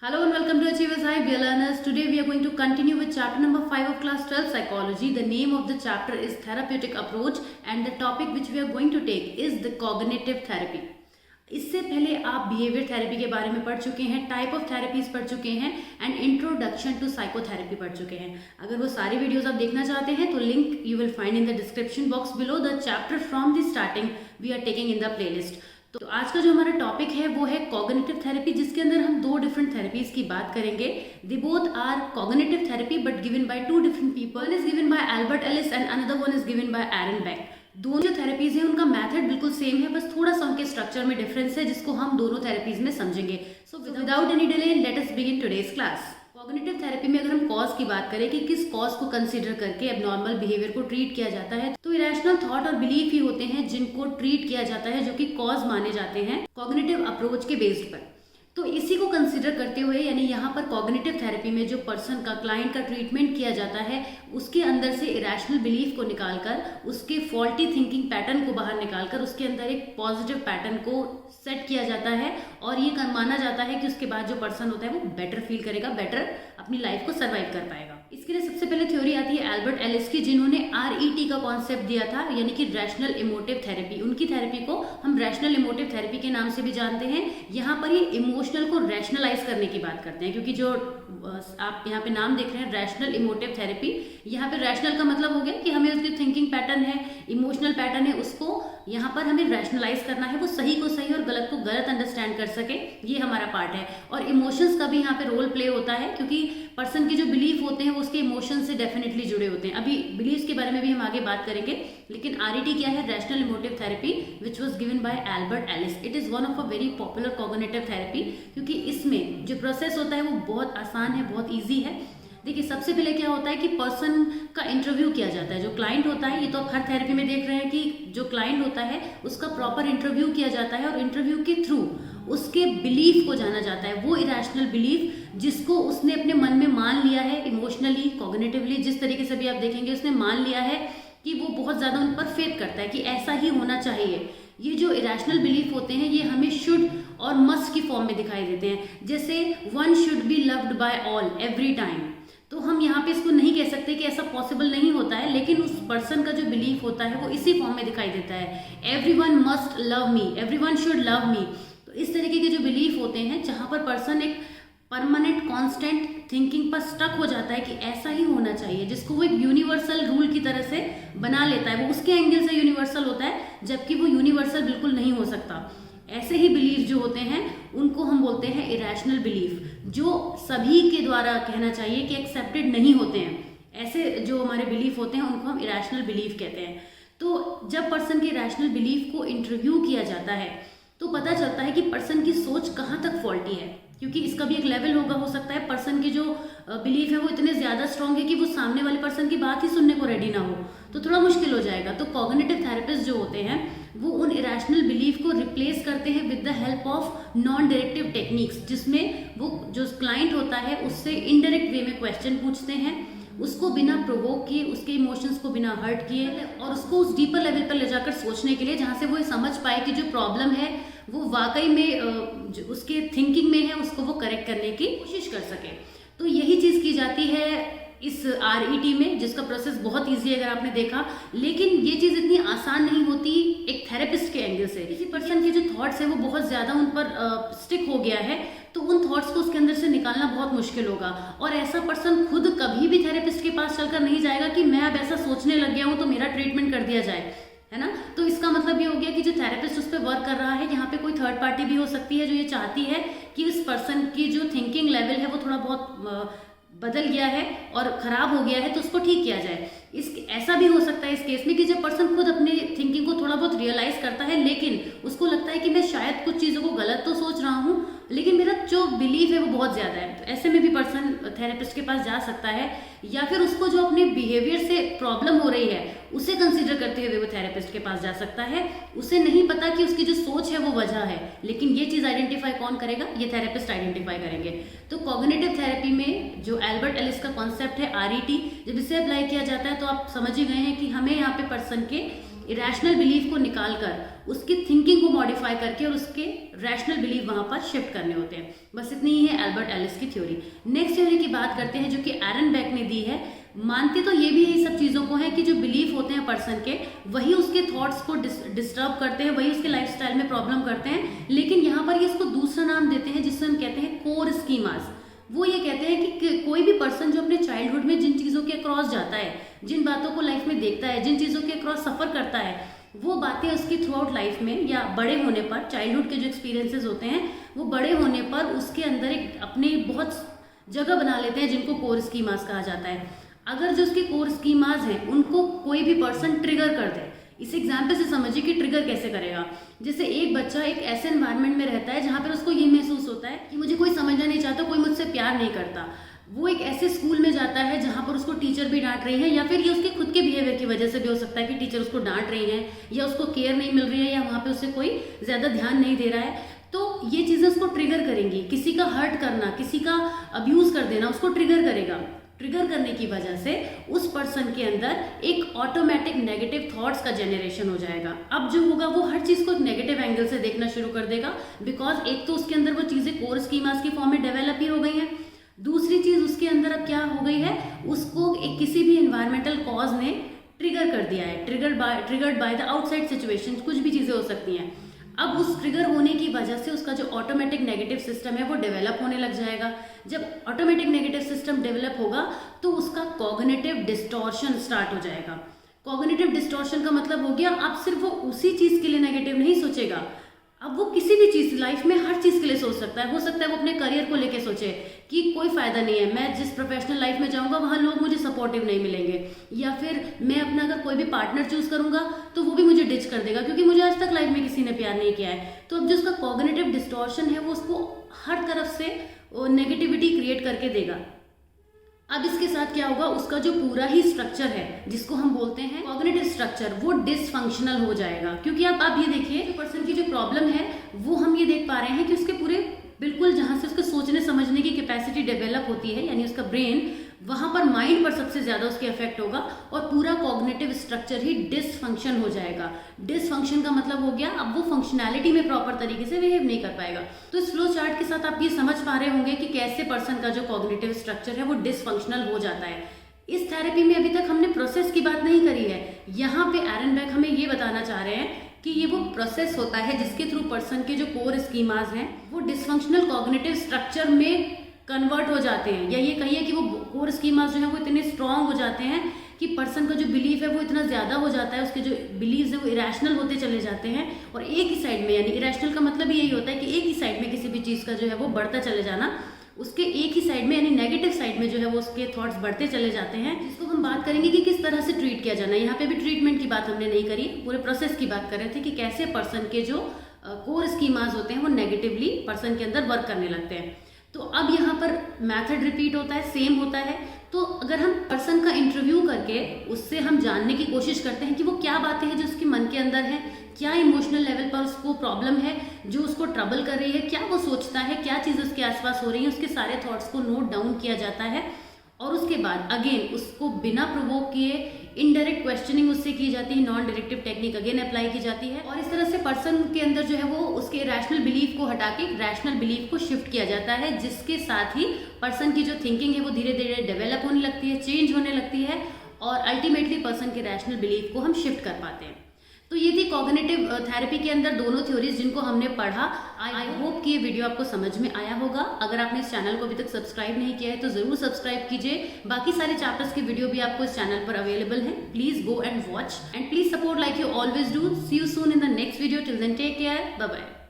Hello and welcome to Achievers High, dear learners. Today we are going to continue with chapter number 5 of class 12 psychology. The name of the chapter is therapeutic approach and the topic which we are going to take is the cognitive therapy. इससे पहले आप behaviour therapy के बारे में पढ़ चुके हैं, type of therapies पढ़ चुके हैं एंड इंट्रोडक्शन टू साइकोथेरेपी पढ़ चुके हैं. अगर वो सारी वीडियोस आप देखना चाहते हैं तो link you will find in the description box below. The chapter from the starting we are taking in the playlist. तो आज का जो हमारा टॉपिक है वो है कॉग्निटिव थेरेपी, जिसके अंदर हम दो डिफरेंट थेरेपीज की बात करेंगे. They both are cognitive therapy but given by two different people. One is given by Albert Ellis and another one is given by Aaron Beck. दोनों जो थेरेपीज हैं उनका मेथड बिल्कुल सेम है, बस थोड़ा सा उनके स्ट्रक्चर में डिफरेंस है जिसको हम दोनों थेरेपीज में समझेंगे. So without any delay let us begin today's class. Cognitive therapy में अगर हम कॉज की बात करें कि किस कॉज को कंसीडर करके एबनॉर्मल बिहेवियर को ट्रीट किया जाता है, तो इरेशनल थॉट और बिलीफ ही होते हैं जिनको ट्रीट किया जाता है, जो कि कॉज माने जाते हैं कॉग्निटिव अप्रोच के बेस्ड पर. तो इसी को कंसीडर करते हुए यानी यहाँ पर कॉग्निटिव थेरेपी में जो पर्सन का क्लाइंट का ट्रीटमेंट किया जाता है उसके अंदर से इरेशनल बिलीफ को निकालकर, उसके फॉल्टी थिंकिंग पैटर्न को बाहर निकालकर उसके अंदर एक पॉजिटिव पैटर्न को सेट किया जाता है और ये माना जाता है कि उसके बाद जो पर्सन होता है वो बेटर फील करेगा, बेटर अपनी लाइफ को सर्वाइव कर पाएगा. इसके लिए सबसे पहले थ्योरी आती है एल्बर्ट एलिस की, जिन्होंने RET का कॉन्सेप्ट दिया था, यानी कि रैशनल इमोटिव थेरेपी. उनकी थेरेपी को हम रैशनल इमोटिव थेरेपी के नाम से भी जानते हैं. यहाँ पर ये इमोशनल को रैशनलाइज करने की बात करते हैं, क्योंकि जो आप यहाँ पे नाम देख रहे हैं रैशनल इमोटिव थेरेपी, यहाँ पे रैशनल का मतलब हो गया कि हमें उसकी थिंकिंग पैटर्न है, इमोशनल पैटर्न है, उसको यहाँ पर हमें रैशनलाइज करना है, वो सही को सही और गलत को गलत अंडरस्टैंड कर सके, ये हमारा पार्ट है. और इमोशंस का भी यहाँ पे रोल प्ले होता है, क्योंकि पर्सन के जो बिलीफ होते हैं वो उसके इमोशन से डेफिनेटली जुड़े होते हैं. अभी बिलीफ के बारे में भी हम आगे बात करेंगे, लेकिन RET क्या है? Rational emotive therapy which was given by Albert Ellis. It is one of a very popular cognitive therapy, क्योंकि इसमें जो प्रोसेस होता है वो बहुत आसान है, बहुत ईजी है. देखिए सबसे पहले क्या होता है कि पर्सन का इंटरव्यू किया जाता है. जो क्लाइंट होता है, ये तो आप हर थेरेपी में देख रहे हैं कि जो क्लाइंट होता है उसका प्रॉपर इंटरव्यू किया जाता है और इंटरव्यू के थ्रू उसके बिलीफ को जाना जाता है. वो इरेशनल बिलीफ जिसको उसने अपने मन में मान लिया है, इमोशनली, कॉग्निटिवली, जिस तरीके से भी आप देखेंगे उसने मान लिया है कि वो बहुत ज़्यादा उन पर फेथ करता है कि ऐसा ही होना चाहिए. ये जो इरेशनल बिलीफ होते हैं ये हमें शुड और मस्ट की फॉर्म में दिखाई देते हैं. जैसे one should be loved by all every time, तो हम यहाँ पे इसको नहीं कह सकते कि ऐसा पॉसिबल नहीं होता है, लेकिन उस पर्सन का जो बिलीफ होता है वो इसी फॉर्म में दिखाई देता है. Everyone must love me, everyone should love me. तो इस तरीके के जो बिलीफ होते हैं जहाँ पर पर्सन एक परमानेंट कांस्टेंट थिंकिंग पर स्टक हो जाता है कि ऐसा ही होना चाहिए, जिसको वो एक यूनिवर्सल रूल की तरह से बना लेता है. वो उसके एंगल से यूनिवर्सल होता है, जबकि वो यूनिवर्सल बिल्कुल नहीं हो सकता. ऐसे ही बिलीफ जो होते हैं उनको हम बोलते हैं इरेशनल बिलीफ, जो सभी के द्वारा कहना चाहिए कि एक्सेप्टेड नहीं होते हैं. ऐसे जो हमारे बिलीफ होते हैं उनको हम इरेशनल बिलीफ कहते हैं. तो जब पर्सन के इरेशनल बिलीफ को इंटरव्यू किया जाता है तो पता चलता है कि पर्सन की सोच कहाँ तक फॉल्टी है, क्योंकि इसका भी एक लेवल होगा. हो सकता है पर्सन की जो बिलीफ है वो इतने ज़्यादा स्ट्रांग है कि वो सामने वाले पर्सन की बात ही सुनने को रेडी ना हो, तो थोड़ा मुश्किल हो जाएगा. तो कॉग्निटिव थेरेपिस्ट जो होते हैं वो उन इरेशनल बिलीफ को रिप्लेस करते हैं with the help of non directive techniques, जिसमें वो जो क्लाइंट होता है उससे इनडायरेक्ट वे में क्वेश्चन पूछते हैं, उसको बिना प्रोवोक किए, उसके इमोशंस को बिना हर्ट किए, और उसको उस डीपर लेवल पर ले जाकर सोचने के लिए जहाँ से वो समझ पाए कि जो प्रॉब्लम है वो वाकई में जो उसके थिंकिंग में है उसको वो करेक्ट करने की कोशिश कर सके. तो यही चीज़ की जाती है इस RET में, जिसका प्रोसेस बहुत ईजी है अगर आपने देखा. लेकिन ये चीज़ इतनी आसान नहीं होती एक थेरेपिस्ट के एंगल से. किसी पर्सन के जो थॉट्स है वो बहुत ज़्यादा उन पर स्टिक हो गया है, तो उन थॉट्स को उसके अंदर से निकालना बहुत मुश्किल होगा. और ऐसा पर्सन खुद कभी भी थेरेपिस्ट के पास चलकर नहीं जाएगा कि मैं अब ऐसा सोचने लग गया हूँ तो मेरा ट्रीटमेंट कर दिया जाए, है ना. तो इसका मतलब ये हो गया कि जो थेरेपिस्ट उस पर वर्क कर रहा है, यहाँ पे कोई थर्ड पार्टी भी हो सकती है जो ये चाहती है कि उस पर्सन की जो थिंकिंग लेवल है वो थोड़ा बहुत बदल गया है और ख़राब हो गया है, तो उसको ठीक किया जाए. ऐसा भी हो सकता है इस केस में कि जब पर्सन खुद अपनी थिंकिंग को थोड़ा बहुत रियलाइज़ करता है, लेकिन उसको लगता है कि मैं शायद कुछ चीज़ों को गलत तो सोच रहा हूँ, लेकिन मेरा जो बिलीफ है वो बहुत ज़्यादा है. तो ऐसे में भी पर्सन थेरेपिस्ट के पास जा सकता है, या फिर उसको जो अपने बिहेवियर से प्रॉब्लम हो रही है उसे कंसीडर करते हुए वो थेरेपिस्ट के पास जा सकता है. उसे नहीं पता कि उसकी जो सोच है वो वजह है, लेकिन ये चीज़ आइडेंटिफाई कौन करेगा? ये थेरेपिस्ट आइडेंटिफाई करेंगे. तो कॉग्निटिव थेरेपी में जो एल्बर्ट एलिस का कॉन्सेप्ट है RET, जब इसे अप्लाई किया जाता है तो आप समझ ही गए हैं कि हमें यहाँ पे पर्सन के इरेशनल बिलीफ को निकाल कर उसकी थिंकिंग को मॉडिफाई करके और उसके रैशनल बिलीफ वहां पर शिफ्ट करने होते हैं। बस इतनी ही है एल्बर्ट एलिस की थ्योरी। नेक्स्ट थ्योरी की बात करते हैं जो कि एरन बेक ने दी है। मानते तो ये भी यही सब चीज़ों को है कि जो बिलीफ होते हैं पर्सन के, वही उसके थॉट्स को डिस्टर्ब करते हैं, वही उसके लाइफस्टाइल में प्रॉब्लम करते हैं, लेकिन यहाँ पर ये इसको दूसरा नाम देते हैं जिससे हम कहते हैं कोर स्कीमास। वो ये कहते हैं कि कोई भी पर्सन जो अपने चाइल्डहुड में जिन चीज़ों के अक्रॉस जाता है, जिन बातों को लाइफ में देखता है, जिन चीज़ों के अक्रॉस सफ़र करता है, वो बातें उसकी थ्रू आउट लाइफ में या बड़े होने पर, चाइल्डहुड के जो एक्सपीरियंसेस होते हैं वो बड़े होने पर उसके अंदर एक अपने बहुत जगह बना लेते हैं जिनको कोर स्कीमास कहा जाता है। अगर जो उसके कोर स्कीमास हैं उनको कोई भी पर्सन ट्रिगर कर दे, इस एग्जाम्पल से समझिए कि ट्रिगर कैसे करेगा। जैसे एक बच्चा एक ऐसे एनवायरनमेंट में रहता है जहाँ पर उसको ये महसूस होता है कि मुझे कोई समझना नहीं चाहता, कोई मुझसे प्यार नहीं करता। वो एक ऐसे स्कूल में जाता है जहाँ पर उसको टीचर भी डांट रही है, या फिर ये उसके खुद के बिहेवियर की वजह से भी हो सकता है कि टीचर उसको डांट रही है, या उसको केयर नहीं मिल रही है, या वहाँ पे उससे कोई ज़्यादा ध्यान नहीं दे रहा है। तो ये चीज़ें उसको ट्रिगर करेंगी। किसी का हर्ट करना, किसी का अब्यूज़ कर देना उसको ट्रिगर करेगा। ट्रिगर करने की वजह से उस पर्सन के अंदर एक ऑटोमेटिक नेगेटिव थॉट्स का जनरेशन हो जाएगा। अब जो होगा वो हर चीज़ को एक नेगेटिव एंगल से देखना शुरू कर देगा, बिकॉज एक तो उसके अंदर वो चीज़ें कोर स्कीमास की फॉर्म में डेवलप ही हो गई हैं। दूसरी चीज़ उसके अंदर अब क्या हो गई है, उसको एक किसी भी एनवायरमेंटल कॉज ने ट्रिगर कर दिया है। Triggered by the outside situation, कुछ भी चीज़ें हो सकती हैं। अब उस ट्रिगर होने की वजह से उसका जो ऑटोमेटिक नेगेटिव सिस्टम है वो डेवलप होने लग जाएगा। जब ऑटोमेटिक नेगेटिव सिस्टम डेवलप होगा तो उसका कॉग्निटिव डिस्टॉर्शन स्टार्ट हो जाएगा। कॉग्निटिव डिस्टॉर्शन का मतलब हो गया अब सिर्फ वो उसी चीज़ के लिए नेगेटिव नहीं सोचेगा, अब वो किसी भी चीज़ लाइफ में हर चीज़ के लिए सोच सकता है। हो सकता है वो अपने करियर को लेके सोचे कि कोई फ़ायदा नहीं है, मैं जिस प्रोफेशनल लाइफ में जाऊंगा वहाँ लोग मुझे सपोर्टिव नहीं मिलेंगे, या फिर मैं अपना अगर कोई भी पार्टनर चूज़ करूंगा तो वो भी मुझे डिच कर देगा क्योंकि मुझे आज तक लाइफ में किसी ने प्यार नहीं किया है। तो अब जो उसका कॉग्निटिव डिस्टॉर्शन है वो उसको हर तरफ से नेगेटिविटी क्रिएट करके देगा। अब इसके साथ क्या होगा, उसका जो पूरा ही स्ट्रक्चर है जिसको हम बोलते हैं कॉग्निटिव स्ट्रक्चर, वो डिसफंक्शनल हो जाएगा। क्योंकि अब आप ये देखिए पर्सन की जो प्रॉब्लम है वो हम ये देख पा रहे हैं कि उसके पूरे बिल्कुल जहाँ से उसके सोचने समझने की कैपेसिटी डेवलप होती है, यानी उसका ब्रेन, वहाँ पर माइंड पर सबसे ज़्यादा उसके इफेक्ट होगा और पूरा कॉग्निटिव स्ट्रक्चर ही डिसफंक्शन हो जाएगा। डिसफंक्शन का मतलब हो गया अब वो फंक्शनैलिटी में प्रॉपर तरीके से बिहेव नहीं कर पाएगा। तो इस फ्लो चार्ट के साथ आप ये समझ पा रहे होंगे कि कैसे पर्सन का जो कॉग्निटिव स्ट्रक्चर है वो डिसफंक्शनल हो जाता है। इस थेरेपी में अभी तक हमने प्रोसेस की बात नहीं करी है। यहाँ पे एरन बेक हमें ये बताना चाह रहे हैं कि ये वो प्रोसेस होता है जिसके थ्रू पर्सन के जो कोर स्कीमास हैं वो डिसफंक्शनल कॉग्निटिव स्ट्रक्चर में कन्वर्ट हो जाते हैं, या ये कहिए कि वो कोर स्कीमास जो है वो इतने स्ट्रांग हो जाते हैं कि पर्सन का जो बिलीफ है वो इतना ज़्यादा हो जाता है, उसके जो बिलीव्स है वो इरेशनल होते चले जाते हैं। और एक ही साइड में, यानी इरेशनल का मतलब यही होता है कि एक ही साइड में किसी भी चीज़ का जो है वो बढ़ता चले जाना, उसके एक ही साइड में यानी नेगेटिव साइड में जो है वो उसके थॉट्स बढ़ते चले जाते हैं। जिसको हम बात करेंगे कि किस तरह से ट्रीट किया जाना है। यहाँ पे भी ट्रीटमेंट की बात हमने नहीं करी, पूरे प्रोसेस की बात कर रहे थे कि कैसे पर्सन के जो कोर स्कीमास होते हैं वो नेगेटिवली पर्सन के अंदर वर्क करने लगते हैं। तो अब यहाँ पर मेथड रिपीट होता है, सेम होता है। तो अगर हम पर्सन का इंटरव्यू करके उससे हम जानने की कोशिश करते हैं कि वो क्या बातें हैं जो उसके मन के अंदर हैं, क्या इमोशनल लेवल पर उसको प्रॉब्लम है जो उसको ट्रबल कर रही है, क्या वो सोचता है, क्या चीज़ उसके आसपास हो रही है, उसके सारे थॉट्स को नोट डाउन किया जाता है। और उसके बाद अगेन उसको बिना प्रोवोक किए इनडायरेक्ट क्वेश्चनिंग उससे की जाती है, non directive technique again apply की जाती है। और इस तरह से पर्सन के अंदर जो है वो उसके रैशनल बिलीफ को हटा के रैशनल बिलीफ को शिफ्ट किया जाता है, जिसके साथ ही पर्सन की जो थिंकिंग है वो धीरे धीरे डेवलप होने लगती है, चेंज होने लगती है और अल्टीमेटली पर्सन के रैशनल बिलीफ को हम शिफ्ट कर पाते हैं। तो ये थी कॉग्निटिव थेरेपी के अंदर दोनों थ्योरीज जिनको हमने पढ़ा। आई होप कि ये वीडियो आपको समझ में आया होगा। अगर आपने इस चैनल को अभी तक सब्सक्राइब नहीं किया है तो जरूर सब्सक्राइब कीजिए। बाकी सारे चैप्टर्स की वीडियो भी आपको इस चैनल पर अवेलेबल है। Please go and watch and please support like you always do. See you soon in the next video. Till then take care, bye bye.